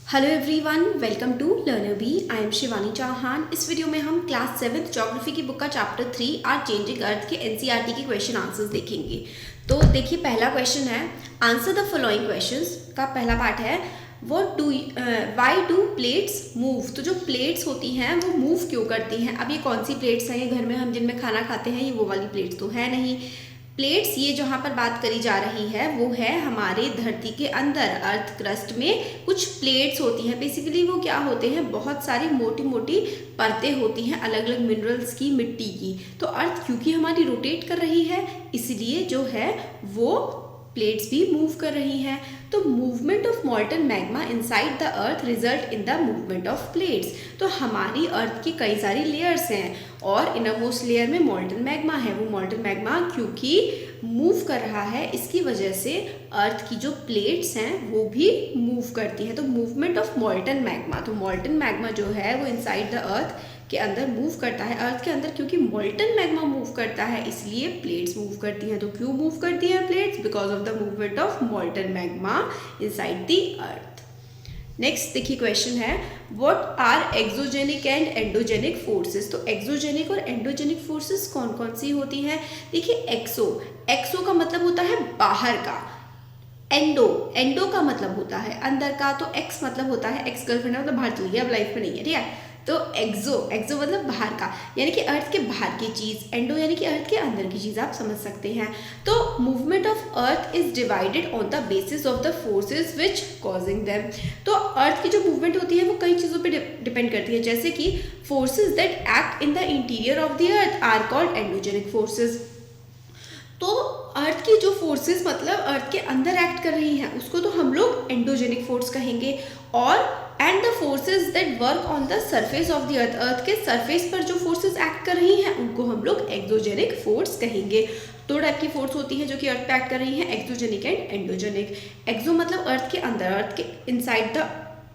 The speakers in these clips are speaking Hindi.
Hello everyone, welcome to learner B. I am Shivani Chauhan. इस वीडियो में हम क्लास 7th ज्योग्राफी की बुक का चैप्टर 3 आर चेंजिंग अर्थ के एनसीईआरटी के क्वेश्चन आंसर्स देखेंगे। तो देखिए, पहला क्वेश्चन है आंसर द फॉलोइंग क्वेश्चंस का पहला पार्ट है वाई डू प्लेट्स मूव। तो जो प्लेट्स होती हैं वो मूव क्यों करती हैं। अब ये कौन सी प्लेट्स हैं, ये घर में हम जिनमें खाना खाते हैं, ये वो वाली प्लेट्स तो है नहीं। प्लेट्स ये जहाँ पर बात करी जा रही है वो है हमारे धरती के अंदर अर्थ क्रस्ट में कुछ प्लेट्स होती हैं। बेसिकली वो क्या होते हैं, बहुत सारी मोटी मोटी परतें होती हैं अलग अलग मिनरल्स की, मिट्टी की। तो अर्थ क्योंकि हमारी रोटेट कर रही है इसलिए जो है वो प्लेट्स भी मूव कर रही हैं। तो movement of molten magma inside the earth result in the movement of plates. तो हमारी अर्थ की कई सारी लेयर्स हैं और इनरमोस्ट लेयर में मॉल्टन मैग्मा है। वो मॉल्टन मैग्मा क्योंकि मूव कर रहा है इसकी वजह से अर्थ की जो प्लेट्स हैं वो भी मूव करती हैं। तो मूवमेंट ऑफ मॉल्टन मैग्मा, तो मॉल्टन मैग्मा जो है वो इनसाइड द अर्थ के अंदर मूव करता है। अर्थ के अंदर क्योंकि मॉल्टन मैग्मा मूव करता है इसलिए प्लेट्स मूव करती हैं। तो क्यों मूव करती हैं plates? Because of the movement of molten magma inside the earth. Next देखिए क्वेश्चन है what are exogenic and endogenic forces. तो एक्सोजेनिक और एंडोजेनिक फोर्सेस कौन कौन सी होती हैं? देखिए, एक्सो का मतलब होता है बाहर का, एंडो का मतलब होता है अंदर का। तो एक्स मतलब होता है एक्स गर्लफ्रेंड, मतलब बाहर चली गई, अब लाइफ में नहीं है, ठीक है। तो एक्सो मतलब बाहर का, यानी कि अर्थ के बाहर की चीज़। एंडो यानी कि अर्थ के अंदर की चीज़, आप समझ सकते हैं। तो movement of earth is divided on the basis of the forces which causing them. तो अर्थ की जो मूवमेंट होती है वो कई चीज़ों पे डिपेंड करती है, जैसे कि forces that act in the interior of the earth are called endogenic forces. तो अर्थ की जो फोर्सेस मतलब अर्थ के अंदर एक्ट कर रही हैं उसको तो हम लोग एंडोजेनिक फोर्स कहेंगे। और and the forces that work on the surface of the earth, earth के सरफेस पर जो फोर्सेस एक्ट कर रही हैं उनको हम लोग एक्सोजेनिक फोर्स कहेंगे। दो टाइप की फोर्स होती है जो कि अर्थ पे एक्ट कर रही हैं, एक्सोजेनिक एंड एंडोजेनिक। एक्सो मतलब अर्थ के अंदर, अर्थ के इनसाइड द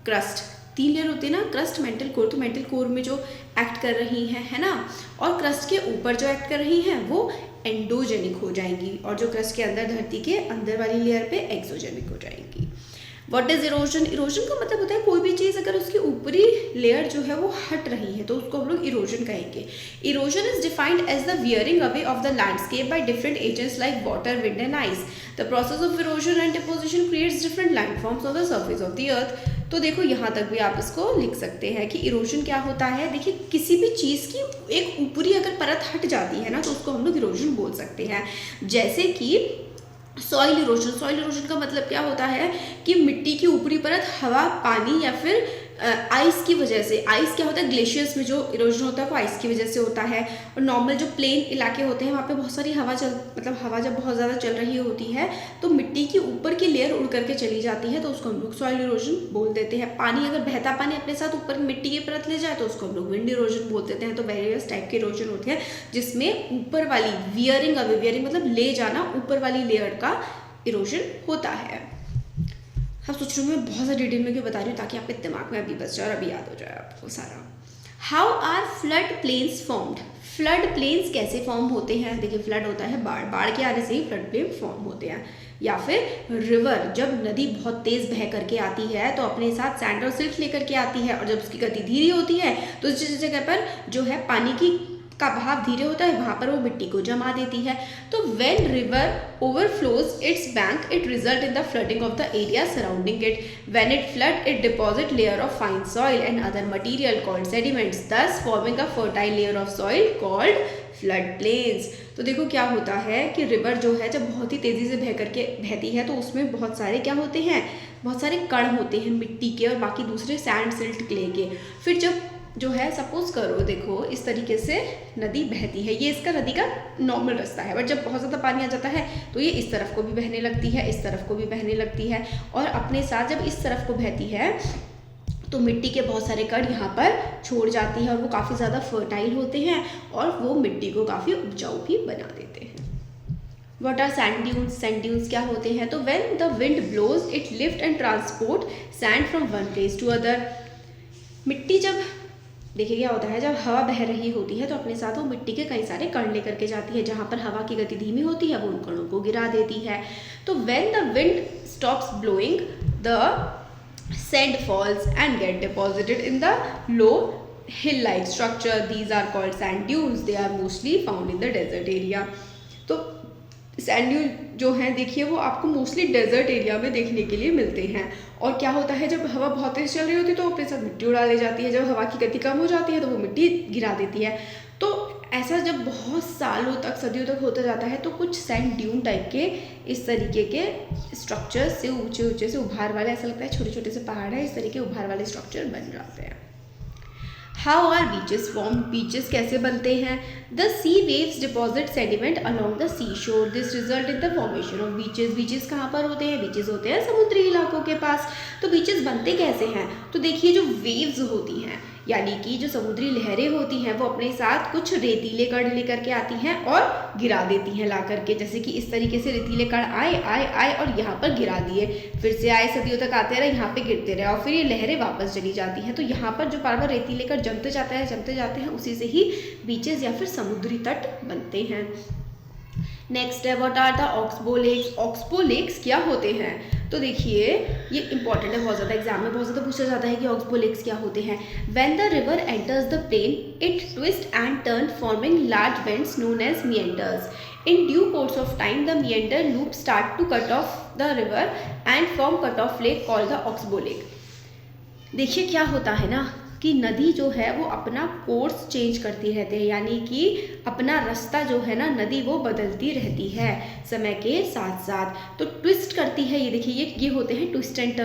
क्रस्ट। 3 लेयर होती है ना, क्रस्ट, मेंटल कोर। तो मेंटल कोर में जो एक्ट कर रही हैं, है ना, और क्रस्ट के ऊपर जो एक्ट कर रही हैं वो एंडोजेनिक हो जाएंगी, और जो क्रस्ट के अंदर, धरती के अंदर वाली लेयर पे एक्सोजेनिक हो जाएंगी। What is erosion? इरोजन का मतलब होता है कोई भी चीज़ अगर उसकी ऊपरी लेयर जो है वो हट रही है तो उसको हम लोग इरोजन कहेंगे। Erosion is defined as the wearing away of the landscape by different agents like water, wind and ice. The process of erosion and deposition creates different landforms on the surface of the earth. तो देखो, यहाँ तक भी आप इसको लिख सकते हैं कि इरोजन क्या होता है। देखिए, किसी भी चीज़ की एक ऊपरी अगर परत हट जाती है ना तो उसको हम लोग इरोजन बोल सकते हैं। जैसे कि सॉइल इरोजन। सॉइल इरोजन का मतलब क्या होता है कि मिट्टी की ऊपरी परत हवा, पानी या फिर आइस की वजह से। आइस क्या होता है, ग्लेशियर्स में जो इरोजन होता है वो आइस की वजह से होता है। और नॉर्मल जो प्लेन इलाके होते हैं वहाँ पे बहुत सारी हवा हवा जब बहुत ज़्यादा चल रही होती है तो मिट्टी की ऊपर की लेयर उड़ करके चली जाती है तो उसको हम लोग सॉइल इरोजन बोल देते हैं। पानी, अगर बहता पानी अपने साथ ऊपर मिट्टी की परत ले जाए तो उसको हम लोग विंड इरोजन बोल देते हैं। तो वेरियस टाइप के इरोजन होते हैं जिसमें ऊपर वाली वियरिंग अवे, वियरिंग मतलब ले जाना, ऊपर वाली लेयर का इरोजन होता है। आप सोच रहे हो मैं बहुत ज़्यादा डिटेल में क्यों बता रही हूँ, ताकि आपके दिमाग में अभी बस जाए और अभी याद हो जाए आपको सारा। How are flood plains formed? Flood plains कैसे फॉर्म होते हैं? देखिए, फ्लड होता है बाढ़, बाढ़ के आने से ही फ्लड प्लेन फॉर्म होते हैं। या फिर रिवर, जब नदी बहुत तेज़ बह करके आती है तो अपने साथ सैंड और सिल्ट लेकर के आती है, और जब उसकी गति धीरे होती है तो जिस जगह पर जो है पानी की का बहाव धीरे होता है वहाँ पर वो मिट्टी को जमा देती है। तो when river overflows its bank it result in the flooding of the area surrounding it. When it flood it deposit layer of fine soil and other material called sediments, thus forming a fertile layer of soil called flood plains. तो देखो क्या होता है कि रिवर जो है जब बहुत ही तेज़ी से बह करके बहती है तो उसमें बहुत सारे क्या होते हैं, बहुत सारे कण होते हैं मिट्टी के और बाकी दूसरे सैंड, सिल्ट, क्ले के। फिर जब जो है सपोज करो, देखो इस तरीके से नदी बहती है, ये इसका नदी का नॉर्मल रास्ता है, बट जब बहुत ज़्यादा पानी आ जाता है तो ये इस तरफ को भी बहने लगती है, इस तरफ को भी बहने लगती है, और अपने साथ जब इस तरफ को बहती है तो मिट्टी के बहुत सारे कण यहाँ पर छोड़ जाती है और वो काफ़ी ज़्यादा फर्टाइल होते हैं और वो मिट्टी को काफ़ी उपजाऊ भी बना देते हैं। What are sand dunes? Sand dunes क्या होते हैं? तो when the wind blows it lift and transport sand from one place to other। मिट्टी जब, देखिए क्या होता है, जब हवा बह रही होती है तो अपने साथ वो मिट्टी के कई सारे कण लेकर के जाती है। जहाँ पर हवा की गति धीमी होती है वो उन कणों को गिरा देती है। तो when the wind stops blowing the sand falls and get deposited in the low hill-like structure. These are called sand dunes. They are mostly found in the desert area. तो सैंड ड्यून जो हैं देखिए वो आपको मोस्टली डेजर्ट एरिया में देखने के लिए मिलते हैं। और क्या होता है, जब हवा बहुत तेज चल रही होती है तो अपने साथ मिट्टी उड़ा ले जाती है, जब हवा की गति कम हो जाती है तो वो मिट्टी गिरा देती है। तो ऐसा जब बहुत सालों तक, सदियों तक होता जाता है तो कुछ सैंड ड्यून टाइप के इस तरीके के स्ट्रक्चर से ऊंचे ऊंचे से उभार वाले, ऐसा लगता है छोटे छोटे से पहाड़ है, इस तरीके उभार वाले स्ट्रक्चर बन जाते हैं। How are beaches form? Beaches कैसे बनते हैं? The sea waves deposit sediment along the sea shore, this result in the formation of beaches. Beaches कहाँ पर होते हैं? बीचेस होते हैं समुद्री इलाकों के पास। तो बीचेस बनते कैसे हैं? तो देखिए जो वेव्स होती हैं, यानी कि जो समुद्री लहरें होती हैं, वो अपने साथ कुछ रेतीले कण लेकर के आती हैं और गिरा देती हैं ला करके। जैसे कि इस तरीके से रेतीले कण आए आए आए और यहाँ पर गिरा दिए, फिर से आए, सदियों तक आते रहे, यहाँ पे गिरते रहे और फिर ये लहरें वापस चली जाती हैं। तो यहाँ पर जो बार बार रेतीले कण जमते जाते हैं, उसी से ही बीचेस या फिर समुद्री तट बनते हैं। नेक्स्ट है what are the oxbow lakes? Oxbow lakes क्या होते हैं? तो देखिए ये इंपॉर्टेंट है, बहुत ज़्यादा एग्जाम में बहुत ज़्यादा पूछा जाता है कि ऑक्सबो लेक्स क्या होते हैं। When the river enters the plain it twist and turn forming large bends known as meanders. In due course of time, the meander loop start to cut off the river and form cut off lake called the oxbow lake. देखिए क्या होता है ना कि नदी जो है वो अपना कोर्स चेंज करती रहती है, यानी कि अपना रास्ता जो है ना नदी वो बदलती रहती है समय के साथ साथ। तो ट्विस्ट करती है, ये देखिए ये होते हैं ट्विस्ट एंड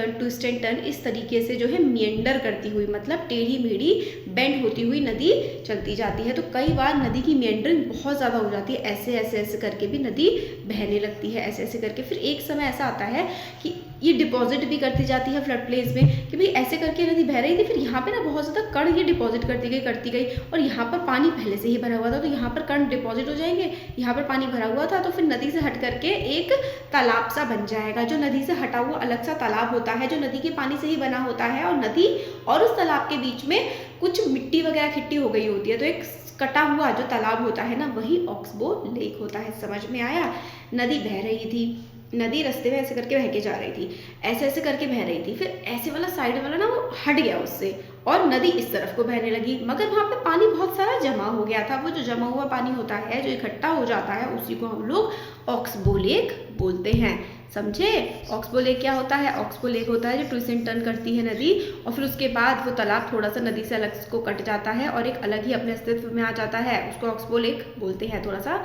टर्न इस तरीके से जो है मिएंडर करती हुई, मतलब टेढ़ी मेढ़ी बेंड होती हुई नदी चलती जाती है। तो कई बार नदी की मिएंडरिंग बहुत ज़्यादा हो जाती है, ऐसे करके भी नदी बहने लगती है, ऐसे करके। फिर एक समय ऐसा आता है कि ये डिपॉजिट भी करती जाती है फ्लड प्लेन्स में कि भाई ऐसे करके नदी बह रही थी, फिर यहाँ पे ना बहुत ज़्यादा कण ये डिपॉजिट करती गई और यहाँ पर पानी पहले से ही भरा हुआ था, तो यहाँ पर कण डिपॉजिट हो जाएंगे, यहाँ पर पानी भरा हुआ था, तो फिर नदी से हट करके एक तालाब सा बन जाएगा। जो नदी से हटा हुआ अलग सा तालाब होता है, जो नदी के पानी से ही बना होता है, और नदी और उस तालाब के बीच में कुछ मिट्टी वगैरह इकट्ठी हो गई होती है, तो एक कटा हुआ जो तालाब होता है ना वही ऑक्सबो लेक होता है। समझ में आया? नदी बह रही थी, नदी रास्ते में ऐसे करके बह के जा रही थी, ऐसे करके बह रही थी, फिर ऐसे वाला साइड वाला ना वो हट गया उससे और नदी इस तरफ को बहने लगी, मगर वहाँ पे पानी बहुत सारा जमा हो गया था। वो जो जमा हुआ पानी होता है, जो इकट्ठा हो जाता है, उसी को हम लोग ऑक्सबो लेक बोलते हैं। समझे? ऑक्सबो लेक क्या होता है? ऑक्सबो लेक होता है जो ट्विस्ट एंड टर्न करती है नदी, और फिर उसके बाद वो तालाब थोड़ा सा नदी से अलग को कट जाता है और एक अलग ही अपने अस्तित्व में आ जाता है, उसको ऑक्सबो लेक बोलते हैं। थोड़ा सा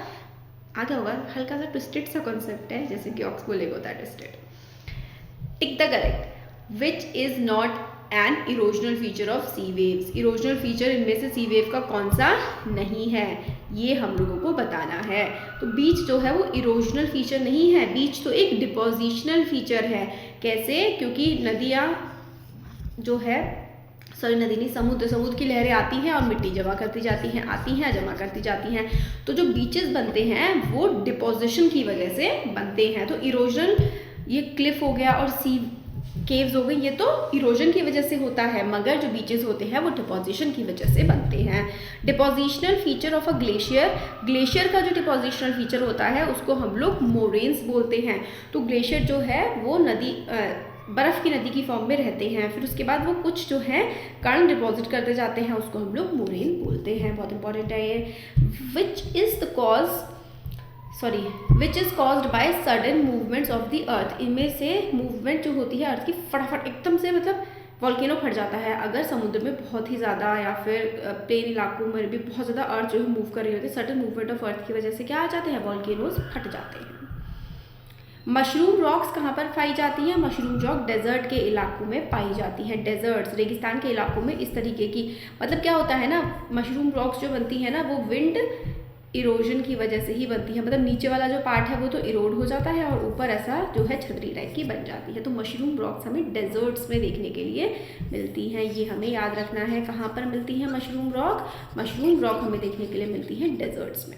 आगे होगा, हल्का सा ट्विस्टेड सा कॉन्सेप्ट है, जैसे कि ऑक्सबो लेक होता है twisted. Tick the correct. Which is not an erosional feature of sea waves? Erosional feature इनमें से सी वेव का कौन सा नहीं है, ये हम लोगों को बताना है। तो बीच जो है वो इरोजनल फीचर नहीं है, बीच तो एक डिपोजिशनल फीचर है। कैसे? क्योंकि नदियाँ जो है नदी नहीं, समुद्र की लहरें आती हैं और मिट्टी जमा करती जाती हैं, आती हैं जमा करती जाती हैं। तो जो बीचेस बनते हैं वो डिपोजिशन की वजह से बनते हैं। तो इरोजन, ये क्लिफ हो गया और सी केव्स हो गई, ये तो इरोजन की वजह से होता है, मगर जो बीचेस होते हैं वो डिपोजिशन की वजह से बनते हैं। Depositional feature of a glacier, glacier का जो डिपोजिशनल फीचर होता है उसको हम लोग मोरेन्स बोलते हैं। तो ग्लेशियर जो है वो नदी बर्फ़ की नदी की फॉर्म में रहते हैं, फिर उसके बाद वो कुछ जो है कण डिपॉजिट करते जाते हैं, उसको हम लोग मोरेन बोलते हैं। बहुत इंपॉर्टेंट है ये। Which is caused by sudden movements of the अर्थ? इनमें से मूवमेंट जो होती है अर्थ की फटाफट एकदम से, मतलब वॉल्केनो फट जाता है अगर समुद्र में बहुत ही ज़्यादा या फिर प्लेन इलाकों में भी बहुत ज़्यादा अर्थ जो है मूव कर रही होती है, सडन मूवमेंट ऑफ अर्थ की वजह से क्या आ जाते हैं? वॉल्केनोज फट जाते हैं। मशरूम रॉक्स कहाँ पर पाई जाती हैं? मशरूम रॉक डेजर्ट के इलाकों में पाई जाती हैं। डेजर्ट्स, रेगिस्तान के इलाकों में इस तरीके की, मतलब क्या होता है ना, मशरूम रॉक्स जो बनती है ना वो विंड इरोजन की वजह से ही बनती है, मतलब नीचे वाला जो पार्ट है वो तो इरोड हो जाता है और ऊपर ऐसा जो है छतरी टाइप की बन जाती है। तो मशरूम रॉक्स हमें डेजर्ट्स में देखने के लिए मिलती हैं, ये हमें याद रखना है। कहाँ पर मिलती है मशरूम रॉक? मशरूम रॉक हमें देखने के लिए मिलती है डेजर्ट्स में।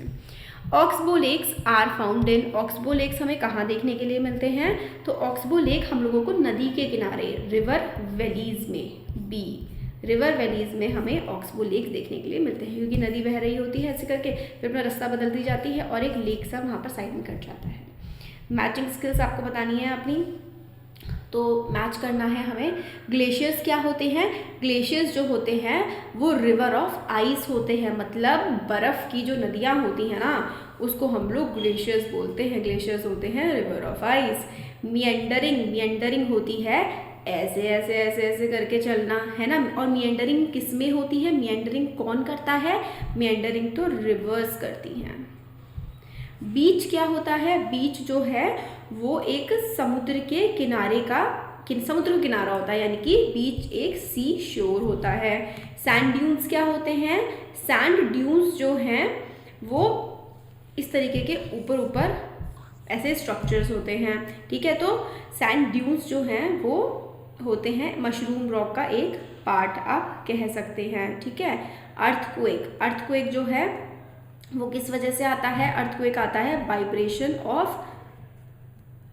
Oxbow lakes are found in, oxbow lakes हमें कहाँ देखने के लिए मिलते हैं? तो ऑक्सबो लेक हम लोगों को नदी के किनारे, रिवर वैलीज में, रिवर वैलीज में हमें ऑक्सबो लेक्स देखने के लिए मिलते हैं, क्योंकि नदी बह रही होती है ऐसे करके, फिर अपना रास्ता बदलती जाती है और एक लेक सा वहाँ पर साइड में कट जाता है। मैचिंग स्किल्स आपको बतानी है अपनी, तो मैच करना है हमें। ग्लेशियर्स क्या होते हैं? ग्लेशियर्स जो होते हैं वो रिवर ऑफ आइस होते हैं, मतलब बर्फ़ की जो नदियाँ होती हैं ना उसको हम लोग ग्लेशियर्स बोलते हैं। ग्लेशियर्स होते हैं रिवर ऑफ आइस। मिएंडरिंग होती है ऐसे ऐसे ऐसे ऐसे करके चलना, है ना। और मिएंडरिंग किस में होती है? मिएंडरिंग कौन करता है? मिएंडरिंग तो रिवर्स करती हैं। बीच क्या होता है? बीच जो है वो एक समुद्र के किनारे का समुद्र का किनारा होता है, यानी कि बीच एक सी शोर होता है। सैंड ड्यून्स क्या होते हैं? सैंड ड्यून्स जो हैं वो इस तरीके के ऊपर ऊपर ऐसे स्ट्रक्चर्स होते हैं, ठीक है। तो सैंड ड्यून्स जो हैं वो होते हैं मशरूम रॉक का एक पार्ट आप कह सकते हैं, ठीक है। अर्थक्वेक जो है वो किस वजह से आता है? अर्थक्वेक आता है वाइब्रेशन ऑफ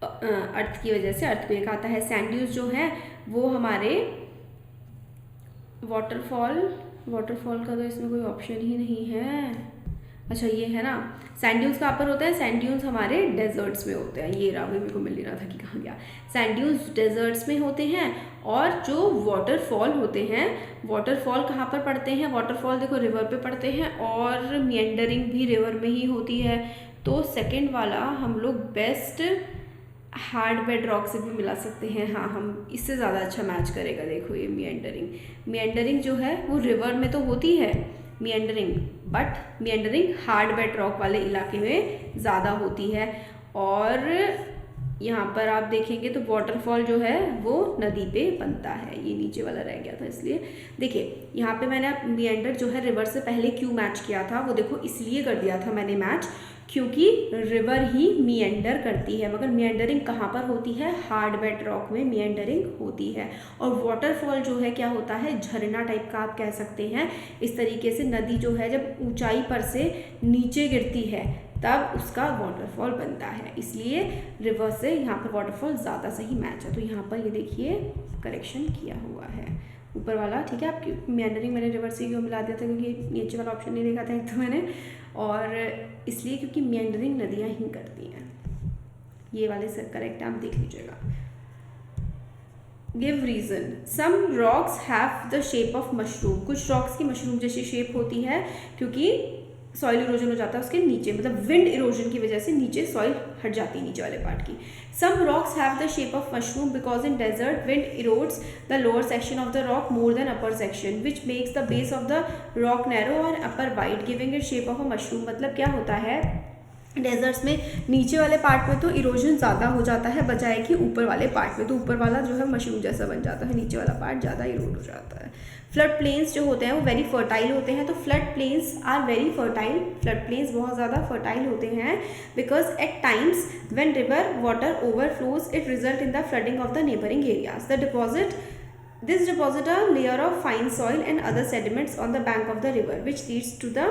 अर्थ की वजह से अर्थक्वेक आता है। सैंड ड्यून्स जो है वो हमारे वाटरफॉल का तो इसमें कोई ऑप्शन ही नहीं है। अच्छा ये है ना, सैंड ड्यून्स कहाँ पर होता है? सैंड ड्यून्स हमारे डेजर्ट्स में होते हैं। ये रहा, मेरे को मिल नहीं रहा था कि कहाँ गया। सैंड ड्यून्स डेजर्ट्स में होते हैं। और जो वाटरफॉल होते हैं, वाटरफॉल कहाँ पर पड़ते हैं? वाटरफॉल देखो रिवर पे पड़ते हैं और मिएंडरिंग भी रिवर में ही होती है। तो सेकेंड वाला हम लोग बेस्ट हार्ड बेड रॉक से भी मिला सकते हैं। हाँ, हम इससे ज़्यादा अच्छा मैच करेगा। देखो ये मिएंडरिंग जो है वो रिवर में तो होती है मिएंडरिंग, बट मिएंडरिंग हार्ड बेड रॉक वाले इलाके में ज़्यादा होती है। और यहाँ पर आप देखेंगे तो वाटरफॉल जो है वो नदी पे बनता है। ये नीचे वाला रह गया था, इसलिए देखिए यहाँ पे मैंने मिएंडर जो है रिवर से पहले क्यों मैच किया था, वो देखो इसलिए कर दिया था मैंने मैच क्योंकि रिवर ही मिएंडर करती है, मगर मिएंडरिंग कहाँ पर होती है? हार्ड बेड रॉक में मिएंडरिंग होती है। और वाटरफॉल जो है क्या होता है? झरना टाइप का आप कह सकते हैं। इस तरीके से नदी जो है जब ऊंचाई पर से नीचे गिरती है तब उसका वाटरफॉल बनता है, इसलिए रिवर से यहाँ पर वाटरफॉल ज़्यादा सही मैच है। तो यहाँ पर ये देखिए करेक्शन किया हुआ है ऊपर वाला, ठीक है। आपकी मिएंडरिंग मैंने रिवर से क्यों मिला दिया था? क्योंकि नीचे वाला ऑप्शन नहीं देखा था एक तो मैंने, और इसलिए क्योंकि मिएंडरिंग नदियाँ ही करती हैं। ये वाले सर करेक्ट आप देख लीजिएगा। Give reason. Some rocks have the shape of mushroom. कुछ रॉक्स की मशरूम जैसी शेप होती है क्योंकि सॉइल इरोजन हो जाता है उसके नीचे, मतलब विंड इरोजन की वजह से नीचे सॉइल हट जाती है नीचे वाले पार्ट की। Some rocks have the shape of mushroom because in desert wind erodes the lower section of the rock more than upper section which makes the base of the rock narrow और upper wide giving it shape of a mushroom. मतलब क्या होता है? डेजर्ट्स में नीचे वाले पार्ट में तो इरोजन ज़्यादा हो जाता है बजाय कि ऊपर वाले पार्ट में, तो ऊपर वाला जो है मशरूम जैसा बन जाता है, नीचे वाला पार्ट ज़्यादा इरोड हो जाता है। फ्लड प्लेन्स जो होते हैं वो वेरी फर्टाइल होते हैं। तो flood plains are very fertile, flood plains बहुत ज़्यादा फर्टाइल होते हैं because at times when river water overflows it result in the flooding of the neighbouring areas. This deposit a layer of fine soil and other sediments on the bank of the river which leads to the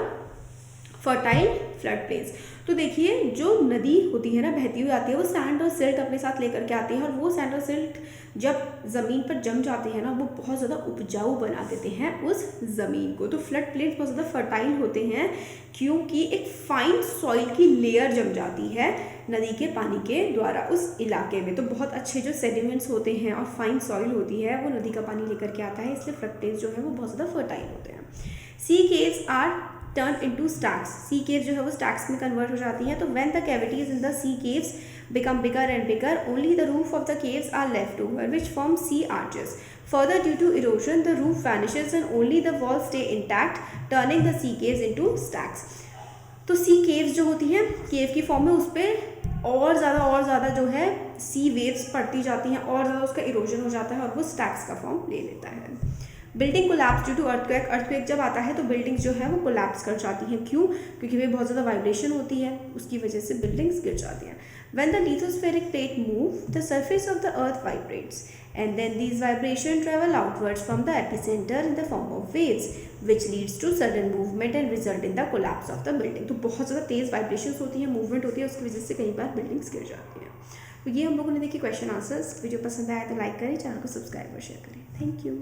fertile flood plains। तो देखिए जो नदी होती है ना बहती हुई आती है वो सैंड और सिल्ट अपने साथ लेकर के आती है, और वो सैंड और सिल्ट जब ज़मीन पर जम जाते हैं ना वो बहुत ज़्यादा उपजाऊ बना देते हैं उस ज़मीन को। तो फ्लड प्लेन्स बहुत ज़्यादा फर्टाइल होते हैं क्योंकि एक फाइन सॉइल की लेयर जम जाती है नदी के पानी के द्वारा उस इलाके में। तो बहुत अच्छे जो सेडिमेंट्स होते हैं और फाइन सॉइल होती है वो नदी का पानी लेकर के आता है, इसलिए फ्लड प्लेन्स जो है वो बहुत ज़्यादा फर्टाइल होते हैं। Sea caves are turn into stacks. Sea caves जो है वो स्टैक्स में कन्वर्ट हो जाती हैं। तो when the cavities in the sea caves become bigger and bigger, only the roof of the caves are left over, which form sea arches. Further, due to erosion, the roof vanishes and only the walls stay intact, turning the sea caves into stacks. तो सी केव्स जो होती हैं केव की फॉर्म में उस पर और ज़्यादा जो है सी वेव्स पड़ती जाती हैं और ज़्यादा उसका इरोजन हो जाता है और वो स्टैक्स का फॉर्म ले लेता है। Building collapse due to earthquake. Earthquake जब आता है तो बिल्डिंग्स जो है वो कोलैप्स कर जाती हैं। क्यों? क्योंकि वे बहुत ज़्यादा वाइब्रेशन होती है, उसकी वजह से बिल्डिंग्स गिर जाती हैं। When the lithospheric plate move, the surface of the earth vibrates, and then these vibrations travel outwards from the epicenter in the form of waves, which leads to sudden movement and result in the collapse of the building। तो बहुत ज़्यादा तेज़ वाइब्रेशंस होती हैं, मूवमेंट होती है, उसकी वजह से कई बार बिल्डिंग्स गिर जाती हैं। तो ये हम लोगों ने देखी क्वेश्चन आंसर्स। वीडियो पसंद आया तो लाइक करें, चैनल को सब्सक्राइब और शेयर करें। Thank you.